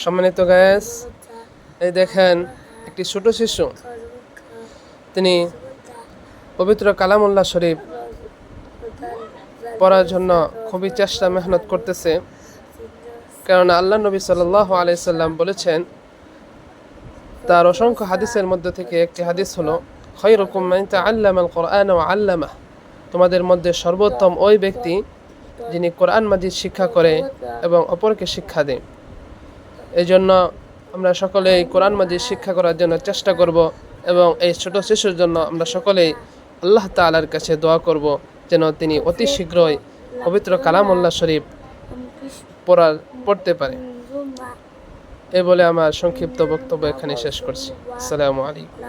সম্মানিত গায়েস, এই দেখেন একটি ছোট শিশু, তিনি পবিত্র কালামুল্লাহ শরীফ পড়ার জন্য খুবই চেষ্টা মেহনত করতেছে। কারণ আল্লাহ নবী সাল্লাল্লাহু আলাইহি সাল্লাম বলেছেন, তার অসংখ্য হাদিসের মধ্যে থেকে একটি হাদিস হলো, খায়রুকুম মান তাআল্লামাল কুরআন ওয়া আল্লামাহ, তোমাদের মধ্যে সর্বোত্তম ওই ব্যক্তি যিনি কোরআন মাজিদ শিক্ষা করে এবং অপরকে শিক্ষা দেয়। এই জন্য আমরা সকলেই কোরআন মাজিদ শিক্ষা করার জন্য চেষ্টা করব এবং এই ছোট শিশুর জন্য আমরা সকলেই আল্লাহ তাআলার কাছে দোয়া করব যেন তিনি অতি শীঘ্রই পবিত্র কালামুল্লাহ শরীফ পড়তে পারে। এই বলে আমার সংক্ষিপ্ত বক্তব্য এখানে শেষ করছি। আসসালামু আলাইকুম।